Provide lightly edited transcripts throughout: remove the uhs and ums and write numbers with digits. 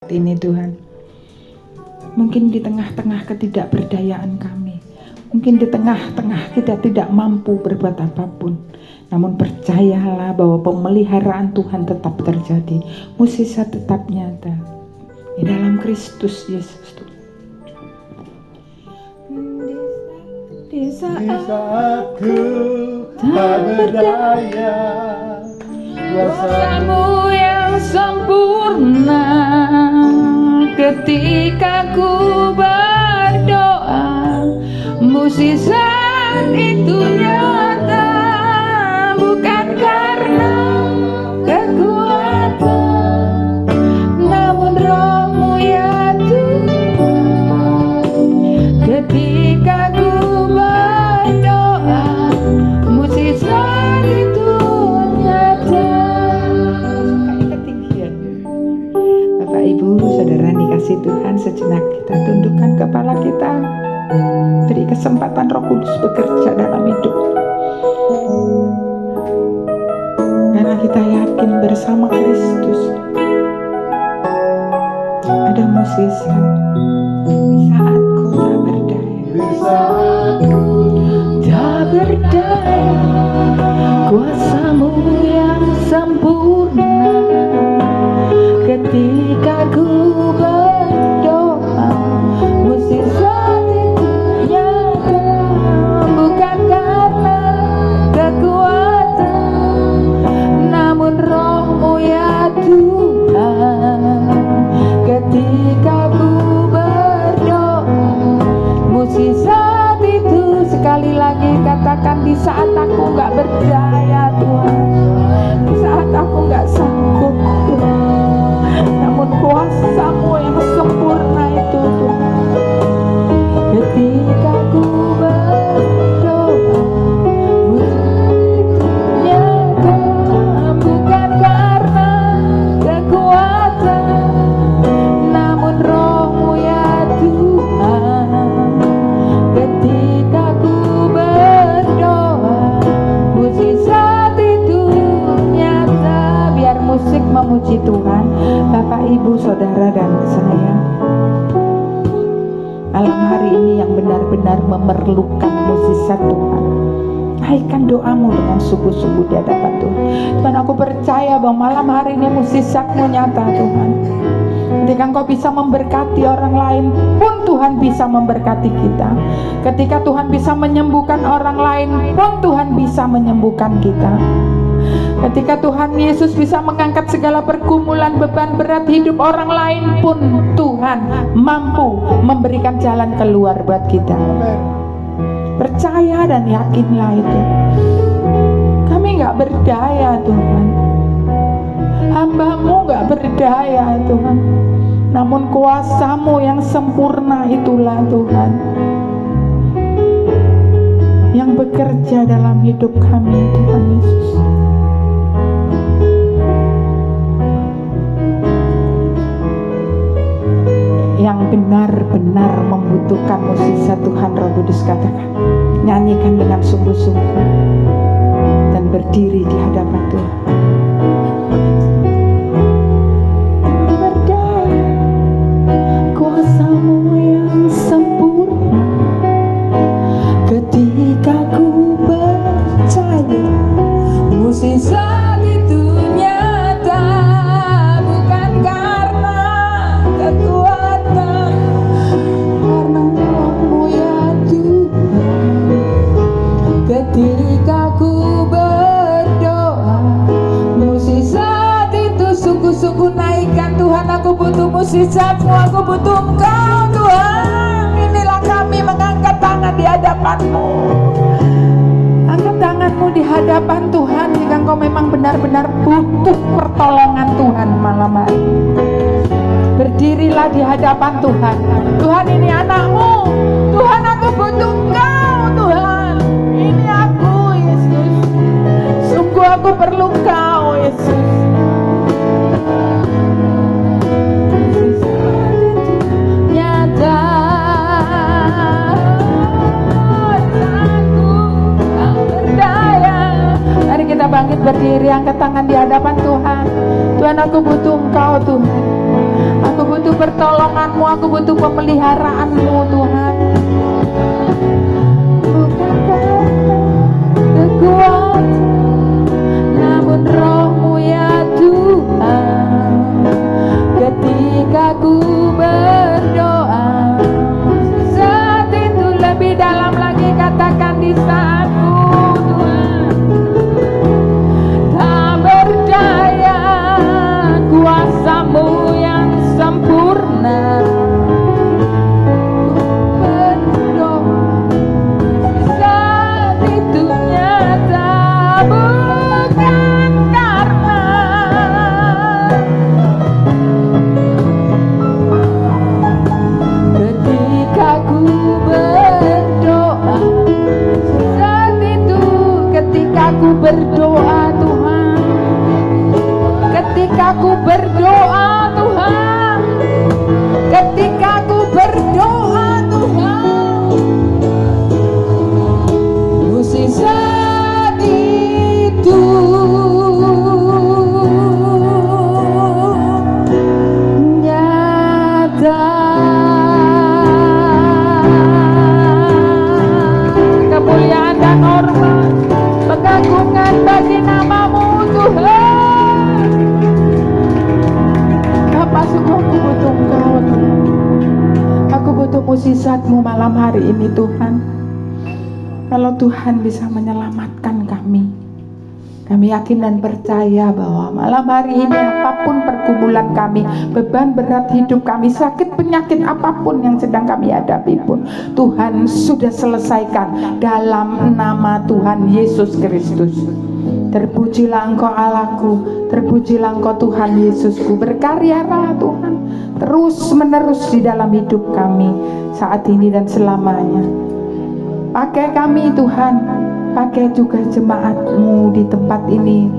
ini Tuhan. Mungkin di tengah-tengah ketidakberdayaan kami, mungkin di tengah-tengah kita tidak mampu berbuat apapun, namun percayalah bahwa pemeliharaan Tuhan tetap terjadi, mukjizat tetap nyata di dalam Kristus Yesus Tuhan. Di saat ku tak berdaya, kuasa-Mu yang sempurna, ketika ku berdoa, mukjizat itu nyata, bukan karena kekuatan, namun Roh-Mu ya Tuhan. Ketika ku berdoa, mukjizat itu nyata. Kayak ketinggian. Bapak Ibu Saudara dikasih Tuhan, sejenak kita tundukkan kepala kita, beri kesempatan Roh Kudus bekerja dalam hidup, karena kita yakin bersama Kristus ada mukjizat. Di saat ku tak berdaya, di saat ku tak berdaya, kuasa-Mu yang sempurna, ketika ku berdoa, mukjizat itu nyata, bukan karena kekuatan, namun Roh-Mu ya Tuhan. Ketika ku berdoa, mukjizat itu, sekali lagi katakan, di saat aku gak berdaya Tuhan, di saat aku gak sanggup Tuhan, namun kuasa-Mu yang sempurna itu Tuhan. Ketika ku berdoa, mukjizat nyata, bukan karena kekuatan, namun Roh-Mu ya Tuhan. Ketika ku berdoa, mukjizat itu nyata. Biar musik memuji Tuhan. Bapak, Ibu, Saudara dan saya, malam hari ini yang benar-benar memerlukan mukjizat Tuhan, naikkan doamu dengan sungguh-sungguh di hadapan Tuhan. Tuhan, aku percaya bahwa malam hari ini mukjizat-Mu nyata Tuhan. Ketika Engkau bisa memberkati orang lain pun Tuhan bisa memberkati kita. Ketika Tuhan bisa menyembuhkan orang lain pun Tuhan bisa menyembuhkan kita. Ketika Tuhan Yesus bisa mengangkat segala pergumulan beban berat hidup orang lain pun Tuhan mampu memberikan jalan keluar buat kita. Percaya dan yakinlah itu. Kami gak berdaya Tuhan, hamba-Mu gak berdaya Tuhan, namun kuasa-Mu yang sempurna itulah Tuhan yang bekerja dalam hidup kami Tuhan Yesus. Yang benar-benar membutuhkan mukjizat Tuhan, Roh Kudus katakan, nyanyikan dengan sungguh-sungguh dan berdiri di hadapan Tuhan. Berdaya, kuasa-Mu yang sempurna, ketika ku percaya, mukjizat itu nyata, bukan karena kekuatan, karena Roh-Mu ya Tuhan. Ketika ku berdoa, mukjizat itu sungguh-sungguh naikkan Tuhan. Aku butuh mukjizat-Mu, aku butuh Engkau Tuhan. Inilah kami mengangkat tangan di hadapan-Mu. Angkat tanganmu di hadapan Tuhan jika engkau memang benar-benar butuh pertolongan Tuhan malam hari. Berdirilah di hadapan Tuhan. Tuhan, ini anak-Mu. Tuhan, aku butuh Engkau Tuhan. Ini aku Yesus. Sungguh aku perlu Engkau Yesus. Nyata, aku tak berdaya. Mari kita bangkit berdiri, angkat tangan di hadapan Tuhan. Tuhan, aku butuh Engkau Tuhan. Aku butuh pertolonganmu, aku butuh pemeliharaanmu Tuhan. Bukan karena kekuatan, namun rohmu ya Tuhan. Ketika ku berdoa, saat itu lebih dalam lagi katakan di saatku Tuhan. Tak berdaya kuasamu yang sempurna. Berdoa saat itu nyata, bukan karena ketika ku berdoa, saat itu ketika ku berdoa Tuhan, ketika ku berdoa Tuhan, ketika ku berdoa Tuhan, mukjizat itu nyata. Kemuliaan dan hormat, pengagungan bagi namamu Tuhan. Bapa, sungguh aku butuh Engkau Tuhan. Aku butuh mukjizat-Mu malam hari ini Tuhan. Kalau Tuhan bisa menyelamatkan kami yakin dan percaya bahwa malam hari ini apapun pergumulan kami, beban berat hidup kami, sakit penyakit apapun yang sedang kami hadapi pun, Tuhan sudah selesaikan dalam nama Tuhan Yesus Kristus. Terpujilah Engkau Allahku, terpujilah Engkau Tuhan Yesusku. Berkaryalah Tuhan terus menerus di dalam hidup kami saat ini dan selamanya. Pakai kami Tuhan, pakai juga jemaat-Mu di tempat ini,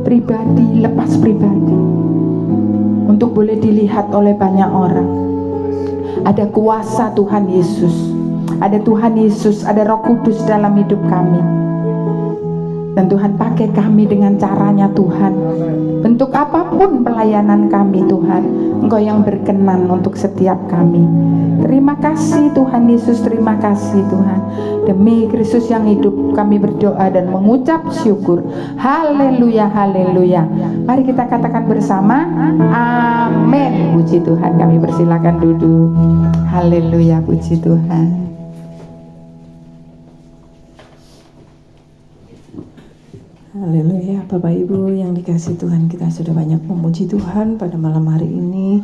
pribadi, lepas pribadi, untuk boleh dilihat oleh banyak orang. Ada kuasa Tuhan Yesus, ada Tuhan Yesus, ada Roh Kudus dalam hidup kami. Dan Tuhan pakai kami dengan caranya Tuhan. Bentuk apapun pelayanan kami Tuhan, Engkau yang berkenan untuk setiap kami. Terima kasih Tuhan Yesus, terima kasih Tuhan. Demi Kristus yang hidup kami berdoa dan mengucap syukur. Haleluya, haleluya. Mari kita katakan bersama, amin. Puji Tuhan, kami persilakan duduk. Haleluya, puji Tuhan. Haleluya, Bapak Ibu yang dikasihi Tuhan, kita sudah banyak memuji Tuhan pada malam hari ini.